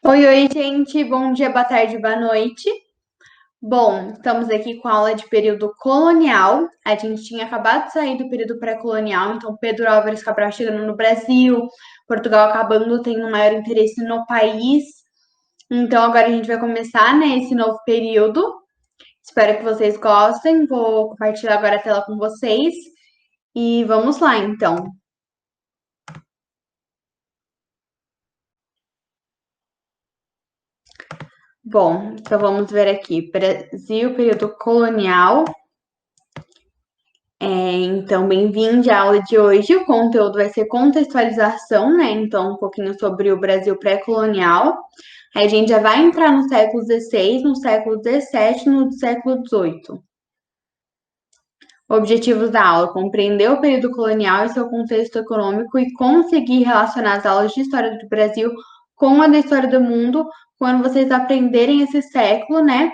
Oi, gente, bom dia, boa tarde, boa noite. Bom, estamos aqui com a aula de período colonial. A gente tinha acabado de sair do período pré-colonial, então Pedro Álvares Cabral chegando no Brasil, Portugal acabando tendo maior interesse no país. Então agora a gente vai começar, né, esse novo período. Espero que vocês gostem. Vou compartilhar agora a tela com vocês e vamos lá, então. Bom, então vamos ver aqui. Brasil, período colonial. Então, bem-vindo à aula de hoje. O conteúdo vai ser contextualização, né? Então, um pouquinho sobre o Brasil pré-colonial. Aí a gente já vai entrar no século XVI, no século XVII, no século XVIII. Objetivos da aula: compreender o período colonial e seu contexto econômico e conseguir relacionar as aulas de história do Brasil com a da história do mundo quando vocês aprenderem esse século, né?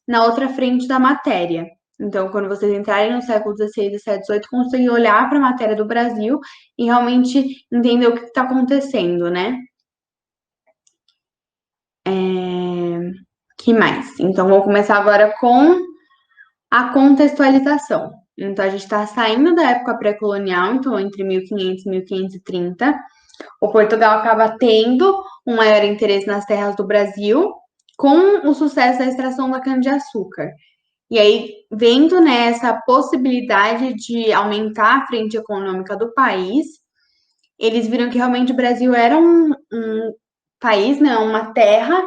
Na outra frente da matéria. Então, quando vocês entrarem no século XVI, XVII, XVIII, conseguir olhar para a matéria do Brasil e realmente entender o que está acontecendo, né? Que mais? Então, vou começar agora com a contextualização. Então, a gente está saindo da época pré-colonial, então entre 1500 e 1530. O Portugal acaba tendo um maior interesse nas terras do Brasil com o sucesso da extração da cana-de-açúcar. E aí, vendo, né, essa possibilidade de aumentar a frente econômica do país, eles viram que realmente o Brasil era um país, né, uma terra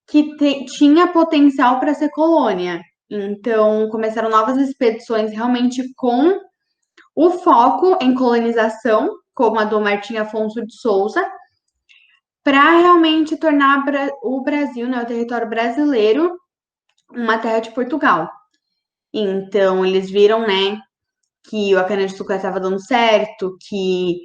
que tinha potencial para ser colônia. Então, começaram novas expedições realmente com o foco em colonização, como a do Martim Afonso de Souza, para realmente tornar o Brasil, né, o território brasileiro, uma terra de Portugal. Então, eles viram, né, que a cana-de-açúcar estava dando certo, que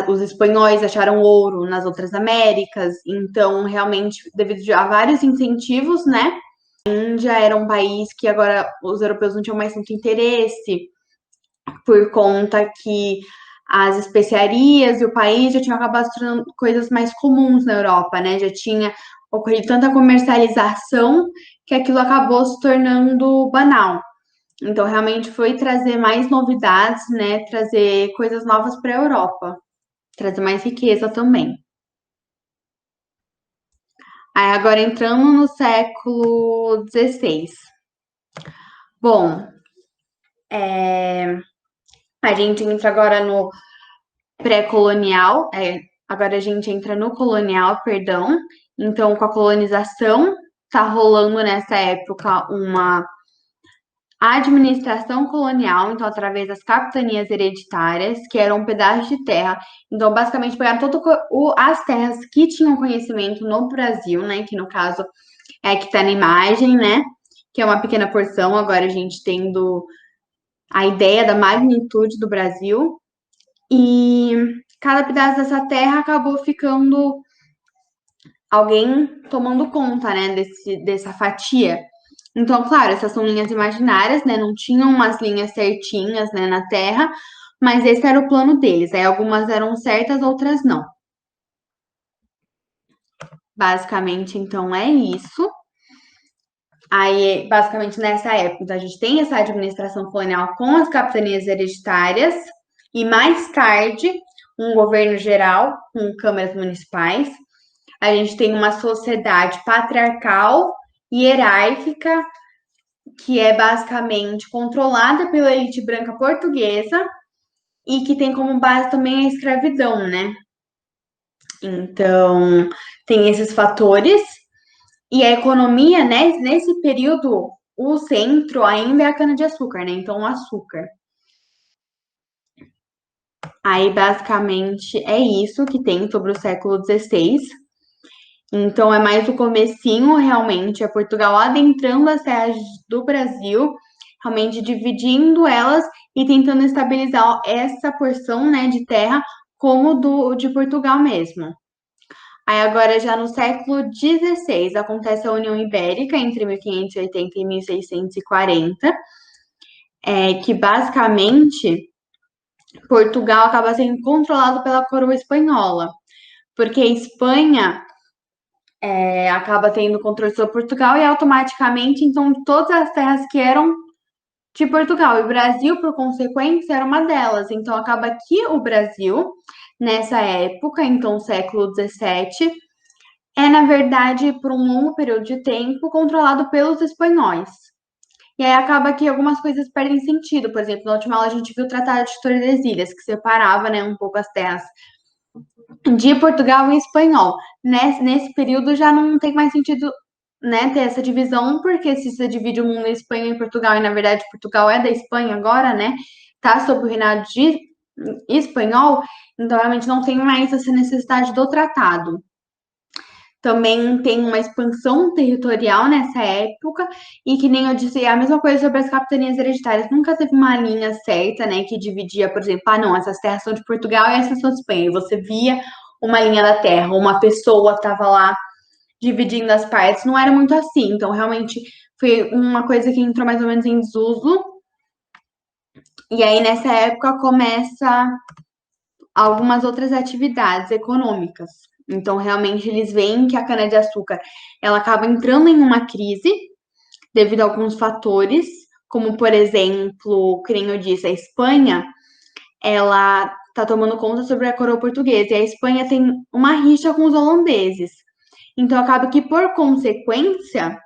os espanhóis acharam ouro nas outras Américas, então, realmente, devido a vários incentivos, né, a Índia era um país que agora os europeus não tinham mais tanto interesse, por conta que as especiarias e o país já tinham acabado se tornando coisas mais comuns na Europa, né? Já tinha ocorrido tanta comercialização que aquilo acabou se tornando banal. Então, realmente foi trazer mais novidades, né? Trazer coisas novas para a Europa, trazer mais riqueza também. Aí, agora entrando no século XVI. Bom, a gente entra agora no pré-colonial, agora a gente entra no colonial, perdão. Então, com a colonização, tá rolando nessa época uma administração colonial, então através das capitanias hereditárias, que eram um pedaço de terra. Então, basicamente, pegaram as terras que tinham conhecimento no Brasil, né? Que no caso é que tá na imagem, né? Que é uma pequena porção, agora a gente tendo a ideia da magnitude do Brasil. E cada pedaço dessa terra acabou ficando alguém tomando conta, né, dessa fatia. Então, claro, essas são linhas imaginárias, né, não tinham umas linhas certinhas, né, na terra, mas esse era o plano deles. Aí algumas eram certas, outras não. Basicamente, então, é isso. Aí, basicamente, nessa época, então, a gente tem essa administração colonial com as capitanias hereditárias e, mais tarde, um governo geral com câmaras municipais. A gente tem uma sociedade patriarcal e hierárquica, que é basicamente controlada pela elite branca portuguesa e que tem como base também a escravidão, né? Então, tem esses fatores. E a economia, né, nesse período, o centro ainda é a cana-de-açúcar, né? Então, o açúcar. Aí, basicamente, é isso que tem sobre o século XVI. Então, é mais o comecinho, realmente, é Portugal adentrando as terras do Brasil, realmente dividindo elas e tentando estabilizar essa porção, né, de terra como de Portugal mesmo. Aí agora, já no século XVI, acontece a União Ibérica entre 1580 e 1640, que basicamente Portugal acaba sendo controlado pela coroa espanhola, porque a Espanha acaba tendo controle sobre Portugal e automaticamente, então, todas as terras que eram de Portugal. E o Brasil, por consequência, era uma delas. Então, acaba que o Brasil, nessa época, então, século XVII, é, na verdade, por um longo período de tempo, controlado pelos espanhóis. E aí acaba que algumas coisas perdem sentido. Por exemplo, na última aula a gente viu o Tratado de Tordesilhas, que separava, né, um pouco as terras de Portugal e espanhol. Nesse período já não tem mais sentido, né, ter essa divisão, porque se você divide o mundo em Espanha e Portugal, e na verdade Portugal é da Espanha agora, né, tá sob o reinado de espanhol, então realmente não tem mais essa necessidade do tratado. Também tem uma expansão territorial nessa época, e que nem eu disse, a mesma coisa sobre as capitanias hereditárias. Nunca teve uma linha certa, né, que dividia, por exemplo, não, essas terras são de Portugal e essas são de Espanha. E você via uma linha da terra, uma pessoa estava lá dividindo as partes. Não era muito assim. Então, realmente, foi uma coisa que entrou mais ou menos em desuso. E aí, nessa época, começa algumas outras atividades econômicas. Então, realmente, eles veem que a cana-de-açúcar ela acaba entrando em uma crise devido a alguns fatores, como, por exemplo, que nem eu disse, a Espanha, ela está tomando conta sobre a coroa portuguesa, e a Espanha tem uma rixa com os holandeses. Então, acaba que, por consequência,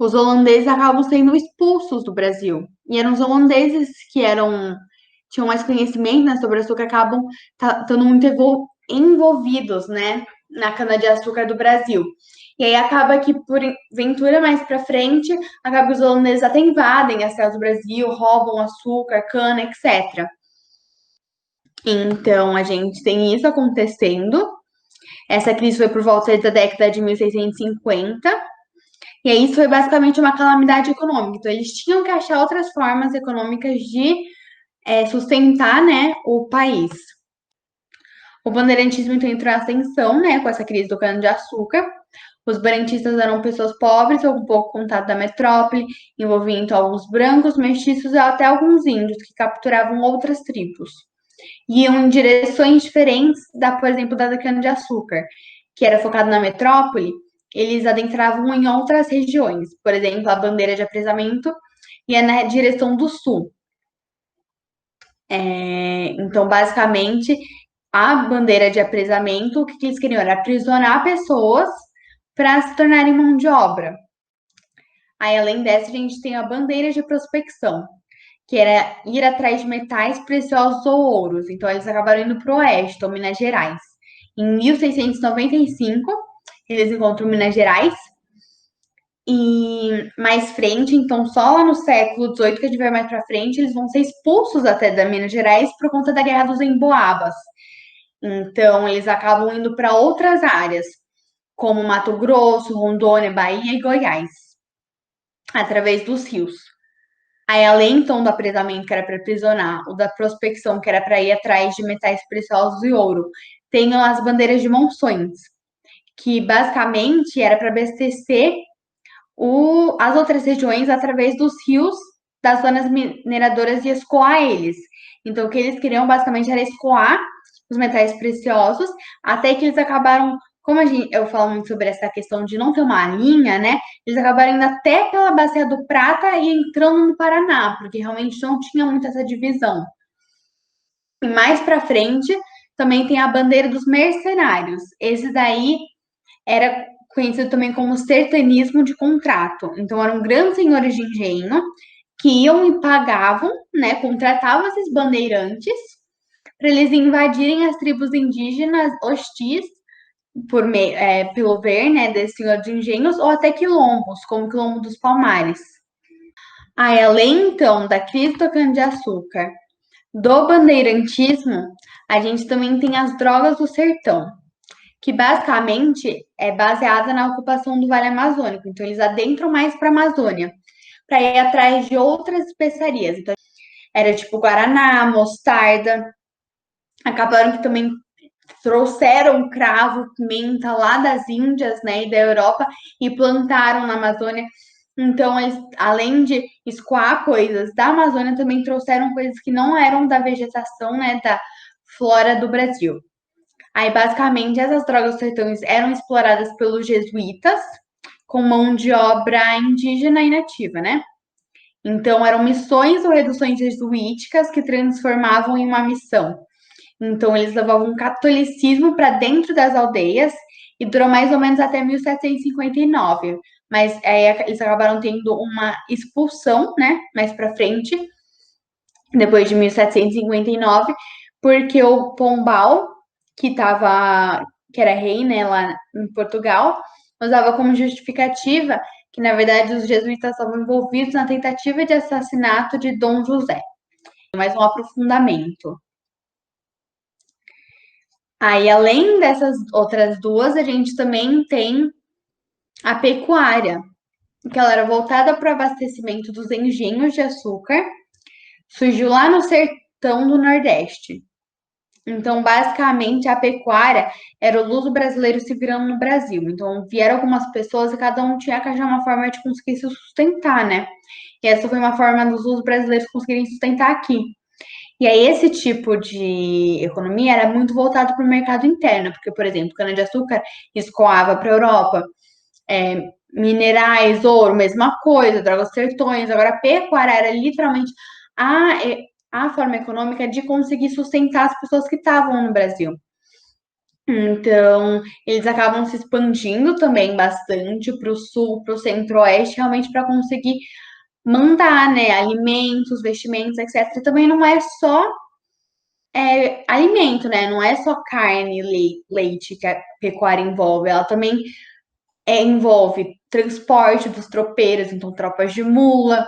os holandeses acabam sendo expulsos do Brasil. E eram os holandeses que tinham mais conhecimento, né, sobre açúcar, acabam estando muito envolvidos, né, na cana-de-açúcar do Brasil. E aí acaba que, por ventura mais para frente, acaba que os holandeses até invadem as terras do Brasil, roubam açúcar, cana, etc. Então, a gente tem isso acontecendo. Essa crise foi por volta da década de 1650. E aí, isso foi basicamente uma calamidade econômica. Então, eles tinham que achar outras formas econômicas de sustentar, né, o país. O bandeirantismo, então, entrou em ascensão, né, com essa crise do cana-de-açúcar. Os bandeirantistas eram pessoas pobres ou com pouco contato da metrópole, envolviam então alguns brancos, mestiços e até alguns índios que capturavam outras tribos. Iam em direções diferentes por exemplo, da cana-de-açúcar, que era focado na metrópole, eles adentravam em outras regiões. Por exemplo, a bandeira de apresamento ia na direção do sul. Então, basicamente, a bandeira de apresamento, o que eles queriam era aprisionar pessoas para se tornarem mão de obra. Aí, além dessa, a gente tem a bandeira de prospecção, que era ir atrás de metais preciosos ou ouros. Então, eles acabaram indo para o oeste, ou Minas Gerais. Em 1695, eles encontram Minas Gerais. E mais frente, então, só lá no século XVIII, que a gente vai mais para frente, eles vão ser expulsos até da Minas Gerais por conta da Guerra dos Emboabas. Então, eles acabam indo para outras áreas, como Mato Grosso, Rondônia, Bahia e Goiás, através dos rios. Aí, além, então, do apresamento, que era para aprisionar, o da prospecção, que era para ir atrás de metais preciosos e ouro, tem as bandeiras de monções, que basicamente era para abastecer as outras regiões através dos rios das zonas mineradoras e escoar eles. Então, o que eles queriam basicamente era escoar os metais preciosos, até que eles acabaram, como eu falo muito sobre essa questão de não ter uma linha, né? Eles acabaram indo até pela Bacia do Prata e entrando no Paraná, porque realmente não tinha muito essa divisão. E mais para frente, também tem a bandeira dos mercenários. Esse daí era conhecido também como sertanismo de contrato. Então, eram grandes senhores de engenho que iam e pagavam, né, contratavam esses bandeirantes para eles invadirem as tribos indígenas hostis pelo ver, né, desse senhor de engenhos, ou até quilombos, como o quilombo dos Palmares. Aí, além, então, da crise do cana-de-açúcar, do bandeirantismo, a gente também tem as drogas do sertão, que basicamente é baseada na ocupação do Vale Amazônico. Então, eles adentram mais para a Amazônia, para ir atrás de outras especiarias. Então, era tipo guaraná, mostarda. Acabaram que também trouxeram cravo, pimenta lá das Índias, né, e da Europa e plantaram na Amazônia. Então, eles, além de escoar coisas da Amazônia, também trouxeram coisas que não eram da vegetação, né, da flora do Brasil. Aí, basicamente, essas drogas sertões eram exploradas pelos jesuítas com mão de obra indígena e nativa, né? Então, eram missões ou reduções jesuíticas que transformavam em uma missão. Então, eles levavam o catolicismo para dentro das aldeias e durou mais ou menos até 1759. Mas aí eles acabaram tendo uma expulsão, né, mais para frente, depois de 1759, porque o Pombal, que era rei, né, lá em Portugal, usava como justificativa que, na verdade, os jesuítas estavam envolvidos na tentativa de assassinato de Dom José. Mais um aprofundamento. Aí, além dessas outras duas, a gente também tem a pecuária, que ela era voltada para o abastecimento dos engenhos de açúcar, surgiu lá no sertão do Nordeste. Então, basicamente, a pecuária era o luso brasileiro se virando no Brasil. Então, vieram algumas pessoas e cada um tinha que achar uma forma de conseguir se sustentar, né? E essa foi uma forma dos lusos brasileiros conseguirem sustentar aqui. E aí, esse tipo de economia era muito voltado para o mercado interno, porque, por exemplo, cana-de-açúcar escoava para a Europa, minerais, ouro, mesma coisa, drogas sertões. Agora, a pecuária era literalmente a, a forma econômica de conseguir sustentar as pessoas que estavam no Brasil. Então, eles acabam se expandindo também bastante para o sul, para o centro-oeste, realmente para conseguir mandar, né, alimentos, vestimentos, etc. Também não é só alimento, né? Não é só carne, leite que a pecuária envolve, ela também envolve transporte dos tropeiros, então tropas de mula,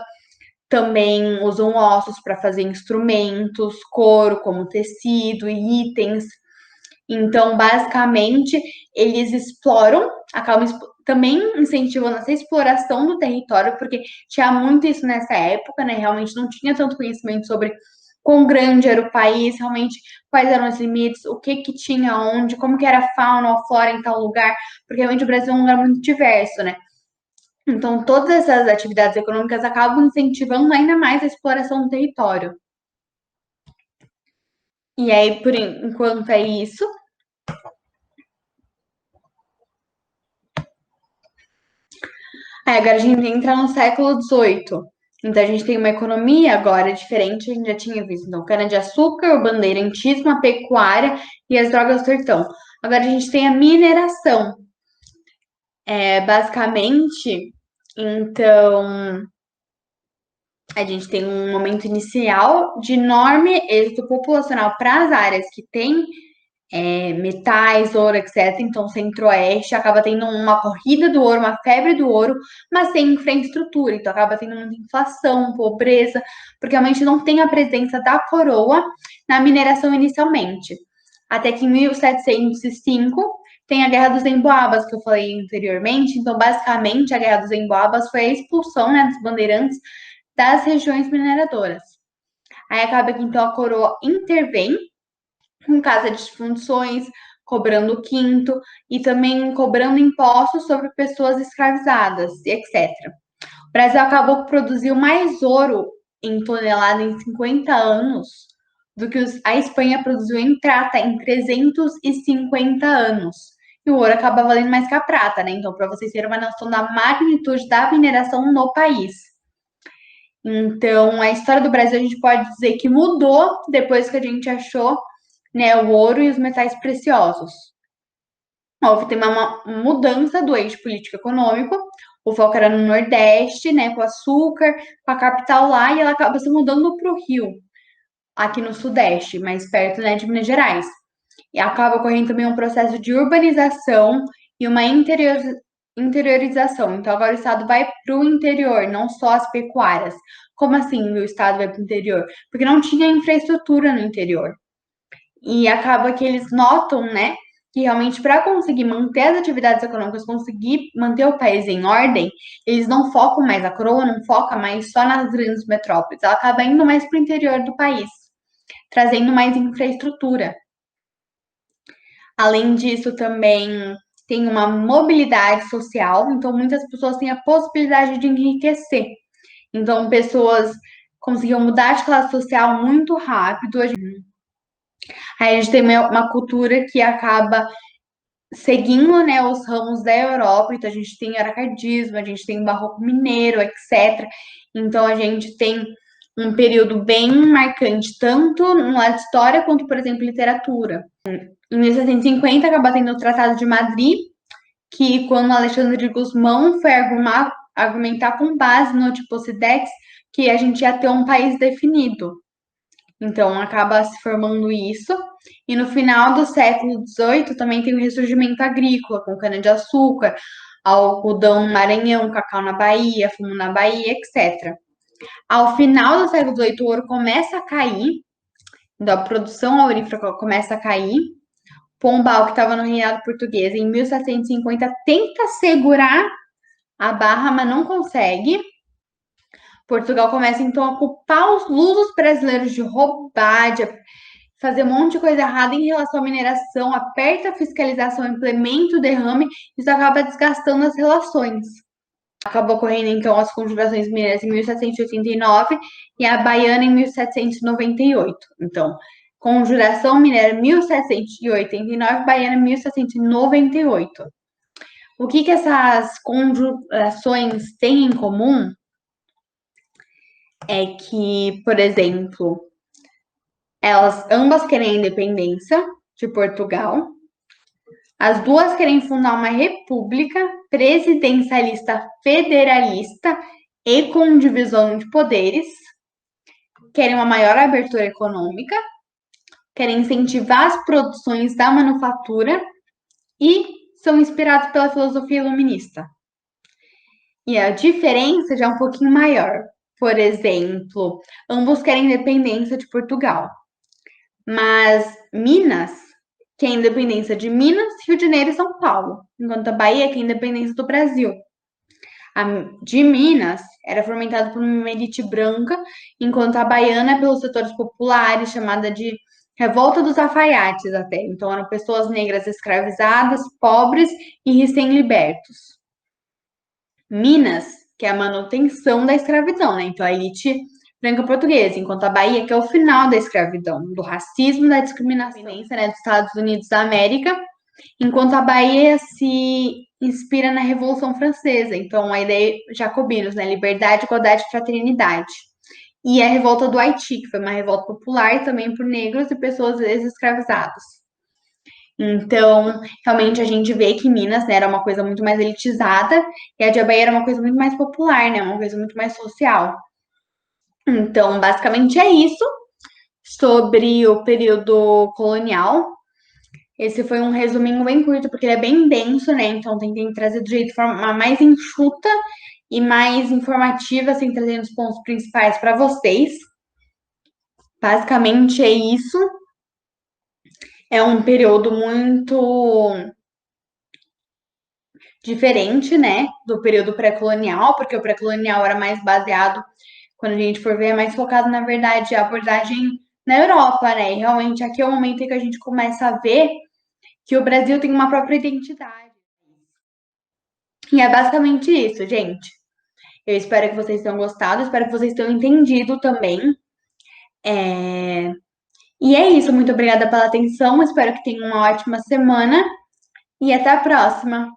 também usam ossos para fazer instrumentos, couro como tecido e itens. Então, basicamente, eles exploram, acabam também incentivando essa exploração do território, porque tinha muito isso nessa época, né? Realmente não tinha tanto conhecimento sobre quão grande era o país, realmente quais eram os limites, o que que tinha onde, como que era a fauna ou a flora em tal lugar, porque realmente o Brasil é um lugar muito diverso, né? Então, todas essas atividades econômicas acabam incentivando ainda mais a exploração do território. E aí, por enquanto é isso. Aí agora a gente entra no século XVIII. Então a gente tem uma economia agora diferente, a gente já tinha visto. Então, cana-de-açúcar, o bandeirantismo, a pecuária e as drogas do sertão. Agora a gente tem a mineração. Basicamente, então, a gente tem um momento inicial de enorme êxito populacional para as áreas que têm metais, ouro, etc. Então, o Centro-Oeste acaba tendo uma corrida do ouro, uma febre do ouro, mas sem infraestrutura. Então, acaba tendo muita inflação, pobreza, porque realmente não tem a presença da coroa na mineração inicialmente. Até que em 1705 tem a Guerra dos Emboabas, que eu falei anteriormente. Então, basicamente, a Guerra dos Emboabas foi a expulsão, né, dos bandeirantes das regiões mineradoras. Aí acaba que então a coroa intervém com casa de funções, cobrando quinto e também cobrando impostos sobre pessoas escravizadas, etc. O Brasil acabou que produziu mais ouro em tonelada em 50 anos do que a Espanha produziu em prata em 350 anos. E o ouro acaba valendo mais que a prata, né? Então, para vocês terem uma noção da magnitude da mineração no país. Então, a história do Brasil a gente pode dizer que mudou depois que a gente achou, né, o ouro e os metais preciosos. Houve uma mudança do eixo político-econômico, o foco era no Nordeste, né, com açúcar, com a capital lá, e ela acaba se mudando para o Rio, aqui no Sudeste, mais perto, né, de Minas Gerais. E acaba ocorrendo também um processo de urbanização e uma interiorização. Então, agora o Estado vai para o interior, não só as pecuárias. Como assim o Estado vai para o interior? Porque não tinha infraestrutura no interior. E acaba que eles notam, né, que realmente para conseguir manter as atividades econômicas, conseguir manter o país em ordem, eles não focam mais, a coroa não foca mais só nas grandes metrópoles, ela acaba indo mais para o interior do país, trazendo mais infraestrutura. Além disso, também tem uma mobilidade social, então muitas pessoas têm a possibilidade de enriquecer. Então, pessoas conseguiam mudar de classe social muito rápido. Aí a gente tem uma cultura que acaba seguindo, né, os ramos da Europa, então a gente tem arcadismo, a gente tem barroco mineiro, etc. Então a gente tem um período bem marcante, tanto no lado de história quanto, por exemplo, literatura. Em 1750 acaba tendo o Tratado de Madrid, que quando Alexandre de Gusmão foi argumentar com base no Tiposidex que a gente ia ter um país definido. Então acaba se formando isso. E no final do século XVIII também tem o ressurgimento agrícola, com cana-de-açúcar, algodão no Maranhão, cacau na Bahia, fumo na Bahia, etc. Ao final do século XVIII, o ouro começa a cair, então a produção aurífera começa a cair. Pombal, que estava no reinado português, em 1750, tenta segurar a barra, mas não consegue. Portugal começa então a culpar os lusos brasileiros de roubar, de fazer um monte de coisa errada em relação à mineração, aperta a fiscalização, implementa o derrame, isso acaba desgastando as relações. Acabou ocorrendo então as conjurações mineiras em 1789 e a baiana em 1798. Então, conjuração mineira 1789, baiana 1798. O que essas conjurações têm em comum é que, por exemplo, elas ambas querem a independência de Portugal. As duas querem fundar uma república presidencialista federalista e com divisão de poderes. Querem uma maior abertura econômica, querem incentivar as produções da manufatura e são inspirados pela filosofia iluminista. E a diferença já é um pouquinho maior. Por exemplo, ambos querem independência de Portugal, mas Minas quer independência de Minas, Rio de Janeiro e São Paulo, enquanto a Bahia quer independência do Brasil. A de Minas era fomentada por uma elite branca, enquanto a baiana é pelos setores populares, chamada de Revolta dos Alfaiates até. Então eram pessoas negras escravizadas, pobres e recém-libertos. Minas, que é a manutenção da escravidão, né? Então a elite branca portuguesa, enquanto a Bahia, que é o final da escravidão, do racismo, da discriminação, né, dos Estados Unidos da América, enquanto a Bahia se inspira na Revolução Francesa, então a ideia jacobinos, né, liberdade, igualdade e fraternidade. E a revolta do Haiti, que foi uma revolta popular também por negros e pessoas ex-escravizadas. Então, realmente a gente vê que Minas, né, era uma coisa muito mais elitizada e a de Bahia era uma coisa muito mais popular, né, uma coisa muito mais social. Então, basicamente é isso sobre o período colonial. Esse foi um resuminho bem curto, porque ele é bem denso, né? Então, tentei trazer de forma mais enxuta e mais informativa, assim, trazendo os pontos principais para vocês. Basicamente é isso. É um período muito diferente, né, do período pré-colonial, porque o pré-colonial era mais baseado, quando a gente for ver, é mais focado, na verdade, a abordagem na Europa, né? E realmente aqui é o momento em que a gente começa a ver que o Brasil tem uma própria identidade. E é basicamente isso, gente. Eu espero que vocês tenham gostado, espero que vocês tenham entendido também. E é isso, muito obrigada pela atenção, espero que tenham uma ótima semana e até a próxima!